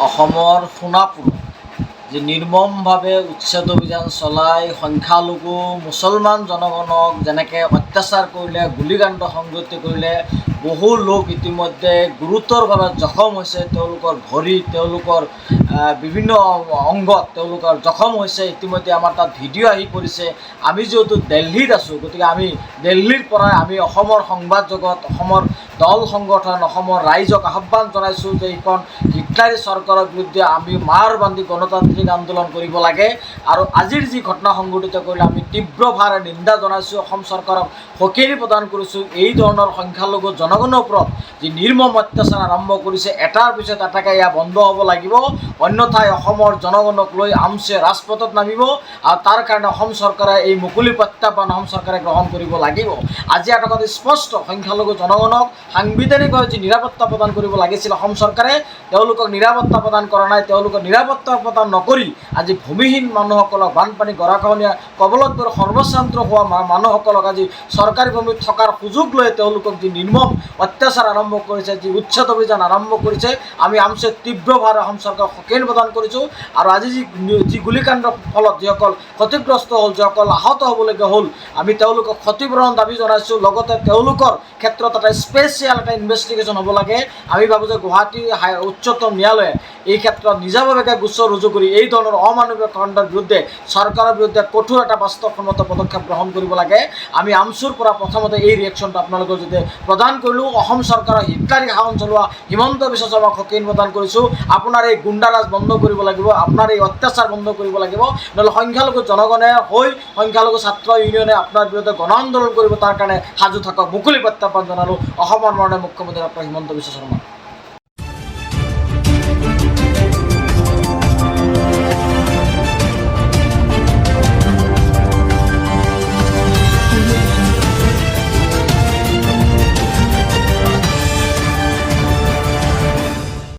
অসমৰ সোণাপুৰ যি নিৰ্মমভাৱে উচ্ছেদ অভিযান চলাই সংখ্যালঘু মুছলমান জনগণক যেনেকৈ অত্যাচাৰ কৰিলে, গুলীকাণ্ড সংঘটিত কৰিলে, বহু লোক ইতিমধ্যে গুৰুতৰভাৱে জখম হৈছে। তেওঁলোকৰ ভৰি, তেওঁলোকৰ বিভিন্ন অংগত তেওঁলোকৰ জখম হৈছে। ইতিমধ্যে আমাৰ তাত ভিডিঅ' আহি পৰিছে। আমি যিহেতু দিল্লীত আছোঁ, গতিকে আমি দিল্লীৰ পৰাই আমি অসমৰ সংবাদ জগত, অসমৰ দল সংগঠন, অসমৰ ৰাইজক আহ্বান জনাইছোঁ যে এইখন হিটলাৰী চৰকাৰৰ বিৰুদ্ধে আমি মাৰ বান্ধি গণতান্ত্ৰিক আন্দোলন কৰিব লাগে। আৰু আজিৰ যি ঘটনা সংঘটিত কৰিলে আমি তীব্ৰভাৱে নিন্দা জনাইছোঁ, অসম চৰকাৰক সকীয়াৰি প্ৰদান কৰিছোঁ। এই ধৰণৰ সংখ্যালঘু জনগণৰ ওপৰত যি নিৰ্মম অত্যাচাৰ আৰম্ভ কৰিছে, এটাৰ পিছত এটাকৈ এয়া বন্ধ হ'ব লাগিব, অন্যথাই অসমৰ জনগণক লৈ আমছে ৰাজপথত নামিব। আৰু তাৰ কাৰণে অসম চৰকাৰে এই মুকলি প্ৰত্যাহ্বান অসম চৰকাৰে গ্ৰহণ কৰিব লাগিব। আজি এটা কথা স্পষ্ট, সংখ্যালঘু জনগণক সাংবিধানিকভাৱে যি নিৰাপত্তা প্ৰদান কৰিব লাগিছিল অসম চৰকাৰে, তেওঁলোকক নিৰাপত্তা প্ৰদান কৰা নাই। তেওঁলোকক নিৰাপত্তা প্ৰদান নকৰি আজি ভূমিহীন মানুহসকলক, বানপানী গৰাখহনীয়া কবলত পৰি সৰ্বশ্ৰান্ত হোৱা মানুহসকলক আজি চৰকাৰী ভূমিত থকাৰ সুযোগ লৈ তেওঁলোকক যি নিৰ্মম অত্যাচাৰ আৰম্ভ কৰিছে, যি উচ্ছেদ অভিযান আৰম্ভ কৰিছে, আমি আমছে তীব্ৰভাৱে অসম চৰকাৰক সকীয়াৰি প্ৰদান কৰিছোঁ। আৰু আজি যি গুলীকাণ্ডৰ ফলত যিসকল ক্ষতিগ্ৰস্ত হ'ল, যিসকল আহত হ'বলগীয়া হ'ল, আমি তেওঁলোকক ক্ষতিপূৰণ দাবী জনাইছোঁ। লগতে তেওঁলোকৰ ক্ষেত্ৰত এটা স্পেচিয়েল এটা ইনভেষ্টিগেশ্যন হ'ব লাগে। আমি ভাবোঁ যে গুৱাহাটী উচ্চতম ন্যায়ালয়ে এই ক্ষেত্ৰত নিজাববীয়াকৈ গোচৰ ৰুজু কৰি এই ধৰণৰ অমানৱিক কাণ্ডৰ বিৰুদ্ধে চৰকাৰৰ বিৰুদ্ধে কঠোৰ এটা বাস্তৱসন্মত পদক্ষেপ গ্ৰহণ কৰিব লাগে। আমি আমচুৰ পৰা প্ৰথমতে এই ৰিয়েকশ্যনটো আপোনালোকৰ যদি প্ৰদান কৰিলোঁ। অসম চৰকাৰৰ হিটলাৰী শাসন চলোৱা হিমন্ত বিশ্ব শৰ্মাক সকীয়াৰি প্ৰদান কৰিছোঁ। আপোনাৰ এই গুণ্ডাৰাজ বন্ধ কৰিব লাগিব, আপোনাৰ এই অত্যাচাৰ বন্ধ কৰিব লাগিব, নহ'লে সংখ্যালঘু জনগণে হৈ সংখ্যালঘু ছাত্ৰ ইউনিয়নে আপোনাৰ বিৰুদ্ধে গণ আন্দোলন কৰিব। তাৰ কাৰণে সাজু থাকক। মুকলি প্ৰত্যাহ্বান জনালোঁ অসমৰ মাননীয় মুখ্যমন্ত্ৰী ডক্টৰ হিমন্ত বিশ্ব শৰ্মা।